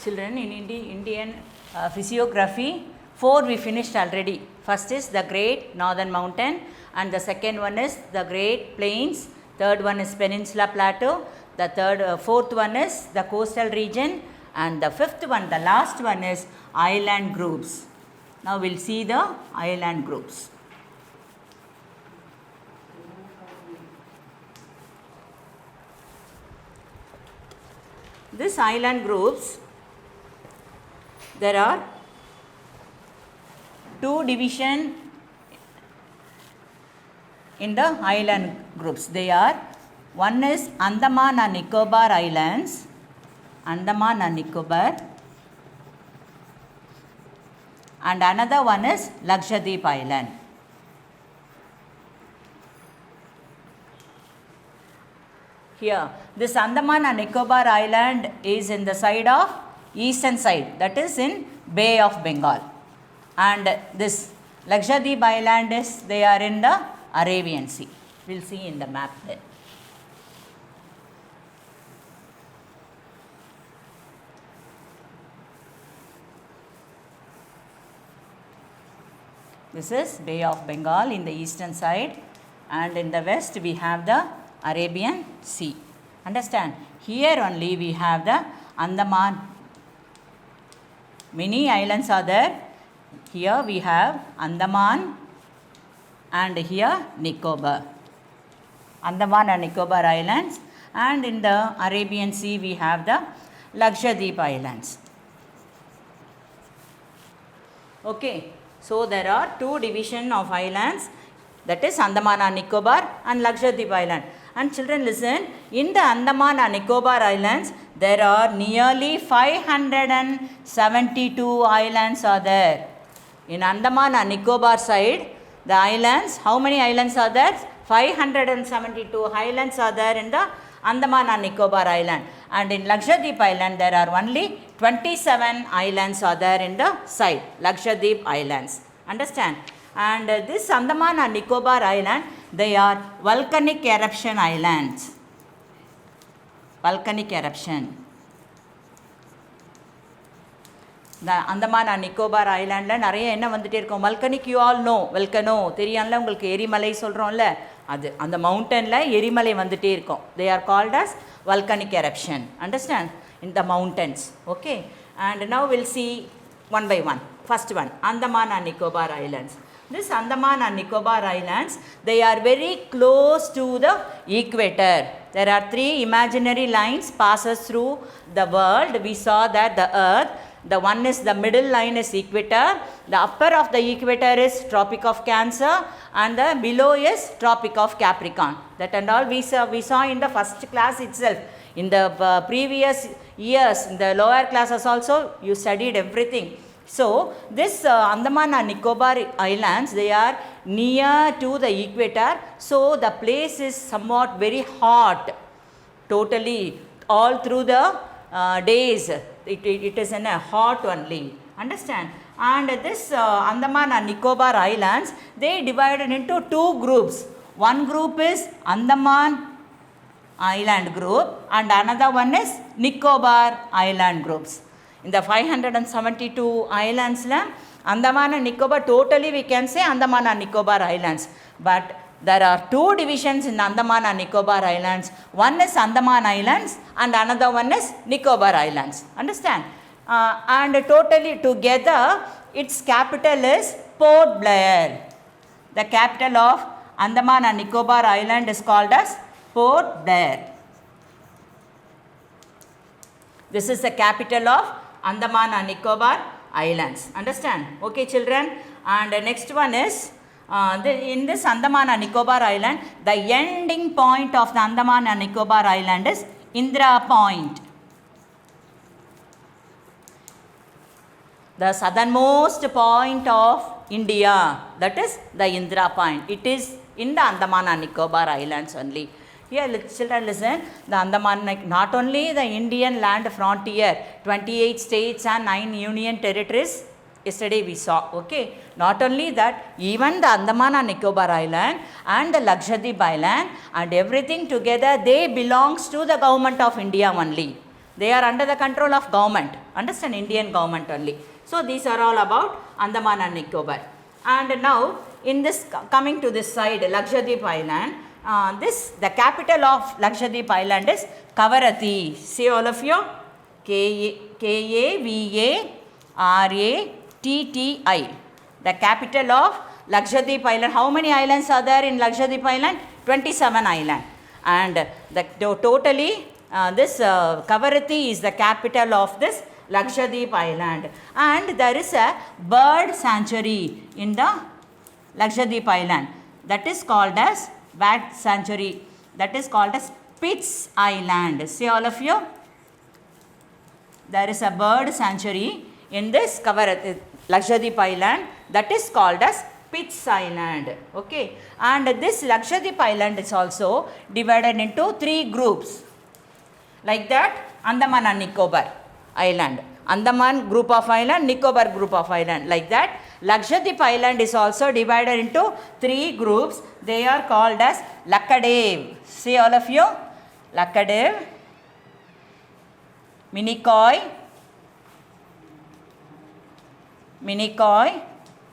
children, in Indian physiography, 4 we finished already. First is the Great Northern Mountain, and the second one is the Great Plains, third one is Peninsula Plateau, the fourth one is the coastal region, and the fifth one, the last one is island groups. Now we will see the island groups. This island groups, there are 2 divisions in the island groups. They are, one is Andaman and Nicobar Islands, Andaman and Nicobar, and another one is Lakshadweep Island. Here, this Andaman and Nicobar Island is in the side of eastern side, that is in Bay of Bengal, and this Lakshadweep Island is, they are in the Arabian Sea. We will see in the map then. This is Bay of Bengal in the eastern side, and in the west we have the Arabian Sea. Understand? Here only we have the Andaman. Many islands are there. Here we have Andaman and here Nicobar. Andaman and Nicobar Islands, and in the Arabian Sea we have the Lakshadweep Islands. Okay. So, there are 2 divisions of islands, that is Andaman and Nicobar and Lakshadweep Island. And children listen, in the Andaman and Nicobar Islands, there are nearly 572 islands are there. In Andaman and Nicobar side, the islands, how many islands are there? 572 islands are there in the Andaman and Nicobar Island. And in Lakshadweep Island, there are only 27 islands are there in the side, Lakshadweep Islands. Understand? And this Andaman and Nicobar Island, they are volcanic eruption islands. Volcanic eruption. The Andaman and Nicobar Island la nariya enna vandite irukum. Volcanic you all know, volcano theriyanla ungalku erimalai solromla, adu and the mountain la erimalai vandite irukum. They are called as volcanic eruption. Understand? In the mountains. Okay. And now we will see one by one. First one, Andaman and Nicobar Islands. This Andaman and Nicobar Islands, they are very close to the equator. There are 3 imaginary lines passes through the world. We saw that the earth, the one is, the middle line is equator, the upper of the equator is Tropic of Cancer, and the below is Tropic of Capricorn. That and all we saw in the first class itself. In the previous years, in the lower classes also, you studied everything. So, this Andaman and Nicobar Islands, they are near to the equator. So, the place is somewhat very hot, totally, all through the days. It is in a hot only. Understand? And this Andaman and Nicobar Islands, they divided into 2 groups. One group is Andaman Island group and another one is Nicobar Island groups. In the 572 islands, Andaman and Nicobar, totally we can say Andaman and Nicobar Islands. But there are 2 divisions in Andaman and Nicobar Islands. One is Andaman Islands and another one is Nicobar Islands. Understand? And totally together, its capital is Port Blair. The capital of Andaman and Nicobar Island is called as Port Blair. This is the capital of Andaman and Nicobar Islands. Understand? Okay, children. And next one is, in this Andaman and Nicobar Island, the ending point of the Andaman and Nicobar Island is Indra Point. The southernmost point of India, that is the Indra Point. It is in the Andaman and Nicobar Islands only. Here children listen, the Andaman, not only the Indian land frontier, 28 states and 9 union territories, yesterday we saw, okay. Not only that, even the Andaman and Nicobar Island and the Lakshadweep Island and everything together, they belongs to the government of India only. They are under the control of government. Understand? Indian government only. So these are all about Andaman and Nicobar. And now in this, coming to this side, Lakshadweep Island, the capital of Lakshadweep Island is Kavaratti. See all of you? Kavaratti. The capital of Lakshadweep Island. How many islands are there in Lakshadweep Island? 27 islands. And totally this Kavaratti is the capital of this Lakshadweep Island. And there is a bird sanctuary in the Lakshadweep Island. That is called as bird sanctuary. That is called as Spitz Island. See all of you? There is a bird sanctuary in this Lakshadweep Island, that is called as Spitz Island. Okay. And this Lakshadweep Island is also divided into 3 groups. Like that, Andaman and Nicobar Island. Andaman group of island, Nicobar group of island. Like that, Lakshadweep Island is also divided into 3 groups. They are called as Lakkadev. See all of you? Lakkadev, Minicoy,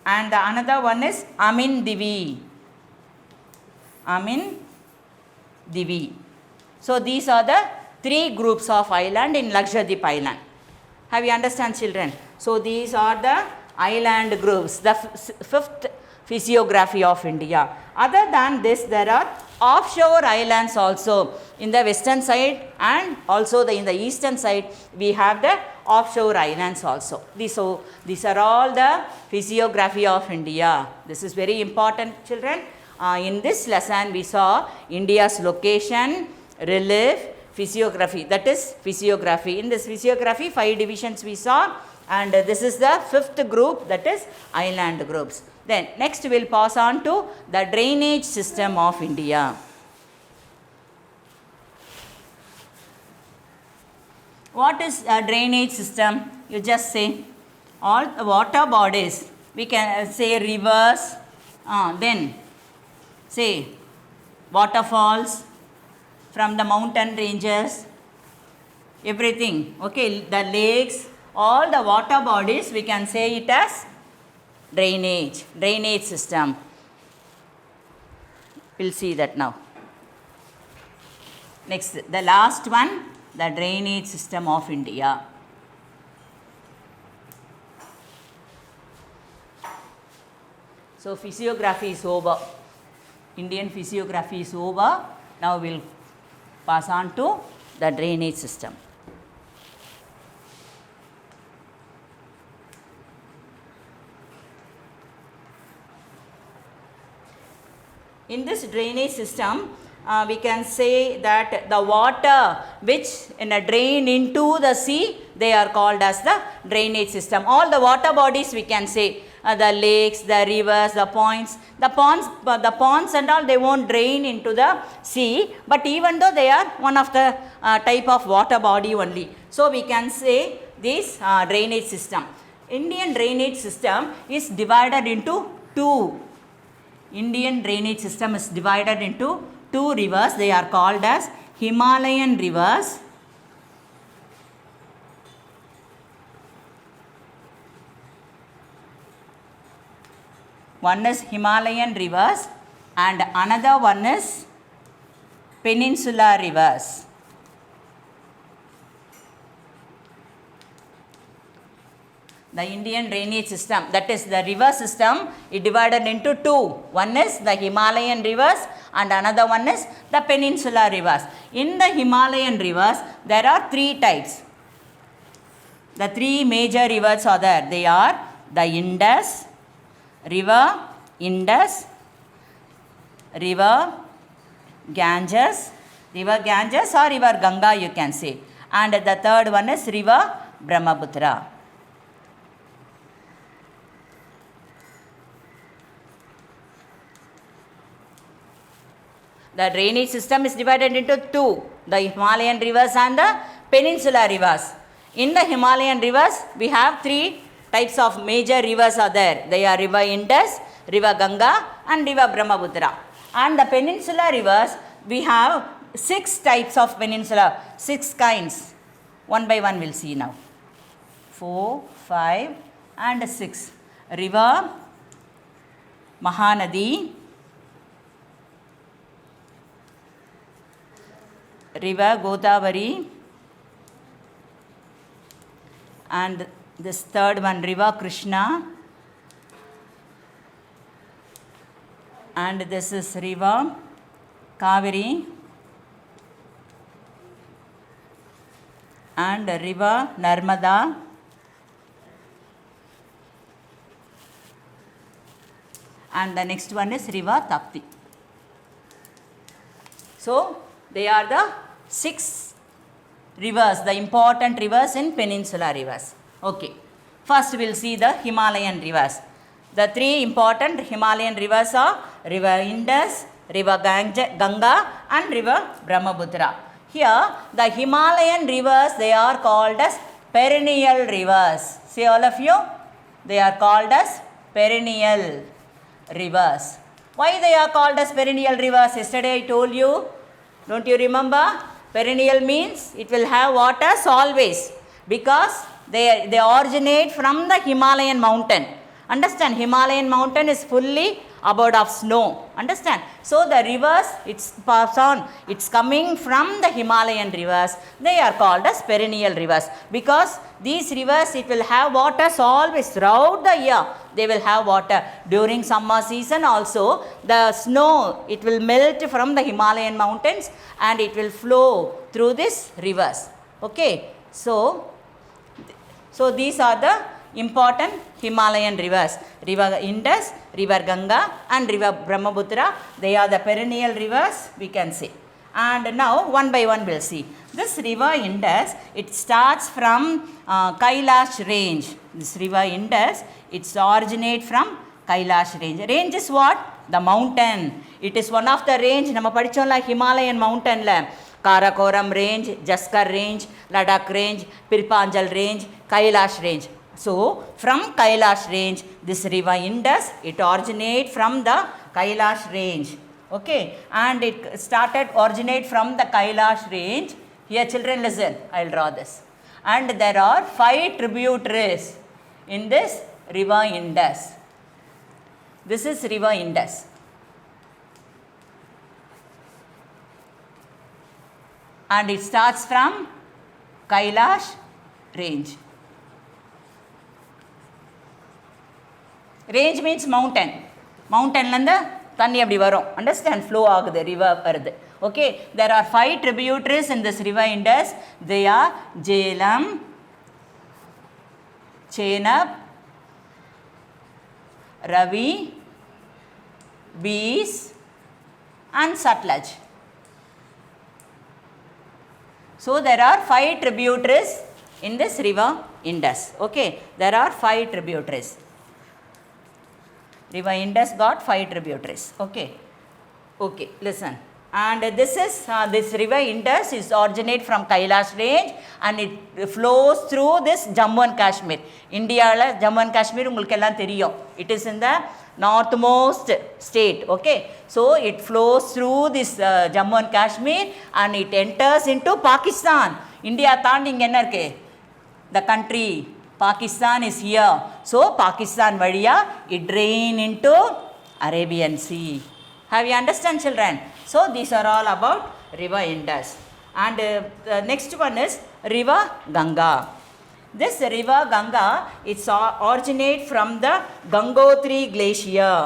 and the another one is Amin Divi. So these are the 3 groups of island in Lakshadweep Island. Have you understand, children? So these are the island groups, the 5th physiography of India. Other than this, there are offshore islands also in the western side, and also in the eastern side we have the offshore islands also. These are all the physiography of India. This is very important, children. In this lesson we saw India's location, relief, physiography. That is physiography. In this physiography, 5 divisions we saw, and this is the 5th group, that is island groups. Then next we will pass on to the drainage system of India. What is a drainage system? You just say all the water bodies. We can say rivers, then say waterfalls from the mountain ranges, everything. Okay, the lakes, all the water bodies, we can say it as drainage system. We'll see that now. Next, the last one, the drainage system of India. So physiography is over. Indian physiography is over. Now we'll pass on to the drainage system. In this drainage system, we can say that the water which drain into the sea, they are called as the drainage system. All the water bodies, we can say the lakes, the rivers, the ponds and all, they won't drain into the sea, but even though they are one of the type of water body only. So we can say this drainage system. Indian drainage system is divided into 2. Indian drainage system is divided into 2 rivers. They are called as Himalayan rivers . One is Himalayan rivers and another one is Peninsular rivers. The Indian drainage system, that is the river system, is divided into 2. One is the Himalayan rivers and another one is the Peninsular rivers. In the Himalayan rivers, there are 3 types. The 3 major rivers are there. They are the Indus, river Ganges or river Ganga, you can say. And the third one is river Brahmaputra. The drainage system is divided into 2, the Himalayan rivers and the Peninsular rivers. In the Himalayan rivers, we have 3 types of major rivers are there. They are river Indus, river Ganga and river Brahmaputra. And the Peninsular rivers, we have 6 types of peninsula, 6 kinds. One by one we'll see now. 4, 5 and 6. River Mahanadi, river Godavari, and this third one, river Krishna, and this is river Kaveri, and river Narmada, and the next one is river Tapti. So they are the 6 rivers, the important rivers in Peninsular rivers. Okay, first we'll see the Himalayan rivers. The 3 important Himalayan rivers are river Indus, river Ganga and river Brahmaputra. Here the Himalayan rivers, they are called as perennial rivers. See all of you, they are called as perennial rivers. Why they are called as perennial rivers? Yesterday I told you, don't you remember? Perennial means it will have waters always, because they originate from the Himalayan mountain. Understand, Himalayan mountain is fully abode of snow. Understand? So the rivers, it's coming from the Himalayan rivers. They are called as perennial rivers, because these rivers, it will have waters always throughout the year. They will have water. During summer season also, the snow, it will melt from the Himalayan mountains and it will flow through these rivers. Okay, so these are the important Himalayan rivers. River Indus, river Ganga and river Brahmaputra. They are the perennial rivers, we can say. And now one by one we'll see. This river Indus, it starts from Kailash range. This river Indus, it's originate from Kailash range. Range is what? The mountain. It is one of the range. Nama padichomla Himalayan mountain la. Karakoram range, Jaskar range, Ladakh range, Pirpanjal range, Kailash range. So from Kailash range, this river Indus, it originates from the Kailash range. Okay, and it originate from the Kailash range. Here children listen, I will draw this. And there are 5 tributaries in this river Indus. This is river Indus. And it starts from Kailash range. Range means mountain. Mountain landa தண்ணி அப்படி வரும். Understand? Flow ஆகுது, river வருது. Okay, there are 5 tributaries in this river Indus. They are Jhelum, Chenab, Ravi, Beas and Satluj. So there are 5 tributaries in this river Indus. Okay, there are 5 tributaries. River Indus got 5 tributaries. Okay, okay, listen. And this is this river Indus is originate from Kailash range and it flows through this Jammu and Kashmir. India la Jammu and Kashmir உங்களுக்கு எல்லாம் தெரியும். It is in the northmost state. Okay, so it flows through this Jammu and Kashmir and it enters into Pakistan. India தாண்டி இங்க என்ன இருக்கு? The country Pakistan is here. So Pakistan vadiya it drain into Arabian Sea. Have you understand children? So these are all about river Indus. And the next one is river Ganga. This river Ganga, it's originate from the Gangotri glacier.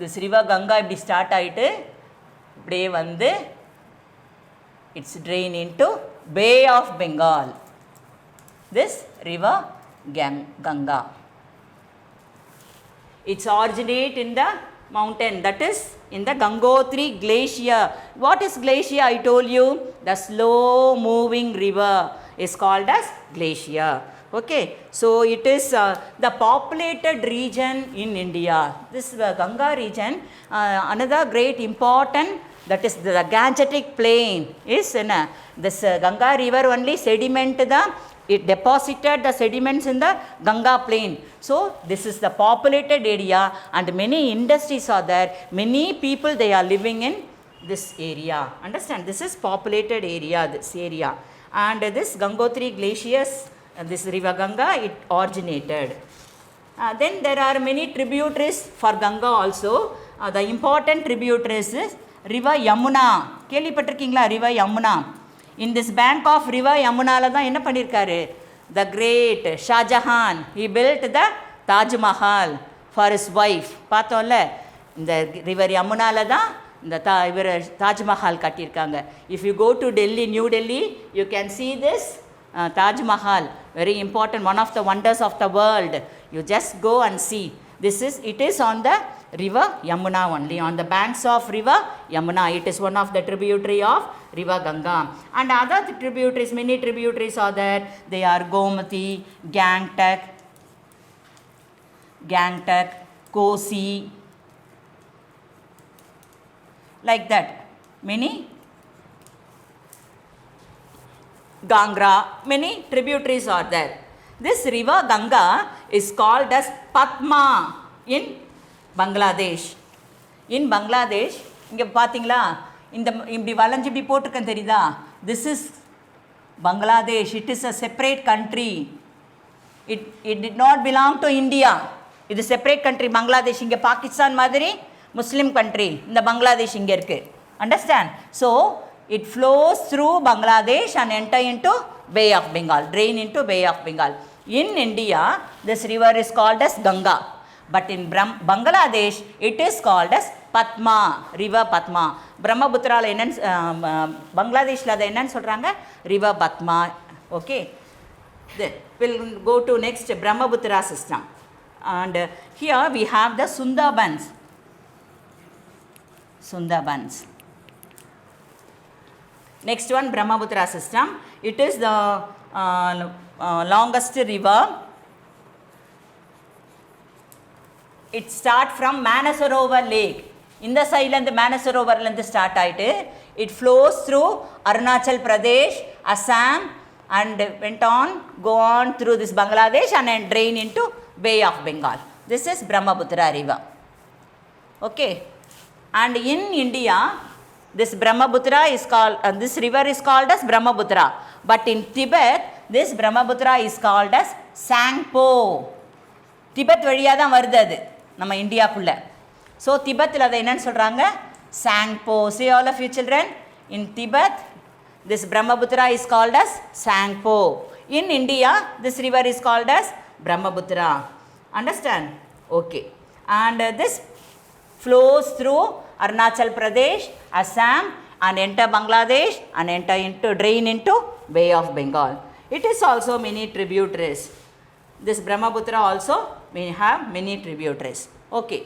This river Ganga இப்படி start ஆயிட்டு இப்படியே வந்து it's drain into Bay of Bengal. This river Ganga. It's originate in the mountain, that is in the Gangotri glacier. What is glacier? I told you, the slow moving river is called as glacier. Okay, so it is the populated region in India. This Ganga region, another great important, that is the Gangetic plain is in this Ganga river only sediment it deposited the sediments in the Ganga plain. So this is the populated area and many industries are there. Many people they are living in this area. Understand? This is populated area, this area. And this Gangotri glaciers, this river Ganga, it originated. Then there are many tributaries for Ganga also. The important tributaries is river Yamuna. கேள்விப்பட்டிருக்கீங்களா river Yamuna? In this bank of river Yamuna தான் என்ன பண்ணிருக்காரு? The great Shah Jahan, he built the Taj Mahal for his wife. பார்த்தோம்ல இந்த river Yamuna தான் இந்த Taj Mahal கட்டியிருக்காங்க. If you go to Delhi, New Delhi, you can see this Taj Mahal, very important, one of the wonders of the world. You just go and see. It is on the river Yamuna only, on the banks of river Yamuna. It is one of the tributary of river Ganga. And other tributaries, many tributaries are there. They are Gomati, Gangtok, Kosi, like that. Many Gangra, many tributaries are there. This river Ganga is called as Padma in Bangladesh. In Bangladesh, இங்கே பார்த்தீங்களா இந்த இப்படி வளைஞ்சு இப்படி போட்டிருக்கேன் தெரியுதா? This is Bangladesh. It is a separate country. It did not belong to India. இது separate country. Bangladesh இங்கே பாகிஸ்தான் மாதிரி Muslim country. இந்த Bangladesh இங்கே இருக்கு. Understand? So it flows through Bangladesh and enter into Bay of Bengal, drain into Bay of Bengal. In India, this river is called as Ganga. But in Bangladesh, it is called as Padma, river Padma. Brahmaputra Bangladesh la enna solranga river Padma. Okay. Then we'll go to next Brahmaputra system. And here we have the Sundarbans. Next one, Brahmaputra system. It is the longest river. It starts from Manasarovar Lake. In the side and the Manasarovar start aayittu. It flows through Arunachal Pradesh, Assam, and go on through this Bangladesh and then drain into Bay of Bengal. This is Brahmaputra river. Okay. And in India, this Brahmaputra is called, this river is called as Brahmaputra. But in Tibet, this Brahmaputra is called as Sangpo. Tibet வழியா தான் வருது அது நம்ம இந்தியாக்குள்ள. So Tibetல அதை என்னன்னு சொல்றாங்க? Sangpo. See all of you children, in Tibet this Brahmaputra is called as Sangpo. In India, this river is called as Brahmaputra. Understand? Okay. And this flows through Arunachal Pradesh, Assam, and enter Bangladesh and enter into drain into Bay of Bengal. It is also many tributaries. This Brahmaputra also may have many tributaries. Okay.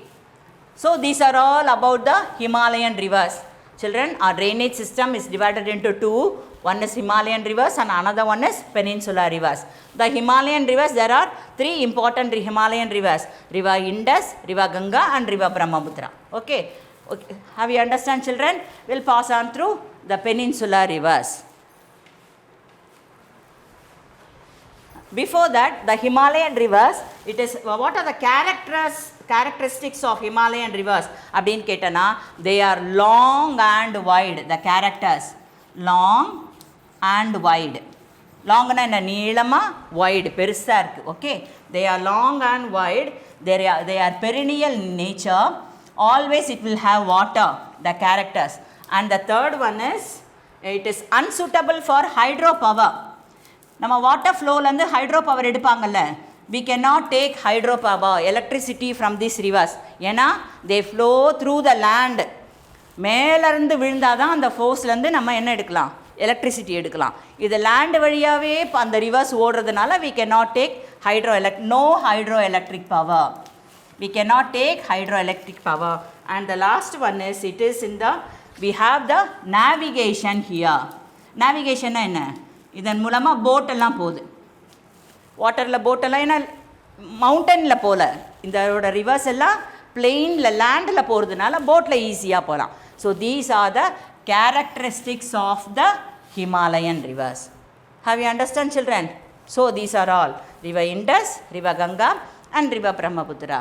So these are all about the Himalayan rivers. Children, our drainage system is divided into two. One is Himalayan rivers and another one is peninsular rivers. The Himalayan rivers, there are three important Himalayan rivers. River Indus, River Ganga and River Brahmaputra. Okay. Okay. Have you understand, children? We'll pass on through the peninsular rivers. Before that, the Himalayan rivers, it is, what are the characteristics of Himalayan rivers? Abdin ketana, they are long and wide. The characters, long and wide. Long and neelama, wide, perusa irukku. Okay, they are long and wide. They are perennial in nature. Always it will have water, the characters. And the third one is, it is unsuitable for hydropower. நம்ம water ஃப்ளோலேருந்து hydro power எடுப்பாங்கல்ல, we cannot take hydropower, electricity from these rivers. ஏன்னா they flow through the land. மேலேருந்து விழுந்தால் தான் அந்த ஃபோர்ஸ்லேருந்து நம்ம என்ன எடுக்கலாம், எலக்ட்ரிசிட்டி எடுக்கலாம். இது லேண்ட் வழியாகவே அந்த ரிவர்ஸ் ஓடுறதுனால we cannot take no hydroelectric power. We cannot take hydroelectric power. And the last one is, it is in the, we have the navigation here. Navigation என்ன, இதன் மூலமாக போட்டெல்லாம் போகுது. வாட்டரில் போட்டெல்லாம் ஏன்னா மவுண்டனில் போகல, இதோட ரிவர்ஸ் எல்லாம் பிளெயினில் லேண்டில் போகிறதுனால போட்டில் ஈஸியாக போகலாம். So these are the characteristics of the Himalayan rivers. Have you understand, children? So these are all River Indus, River Ganga and River Brahmaputra.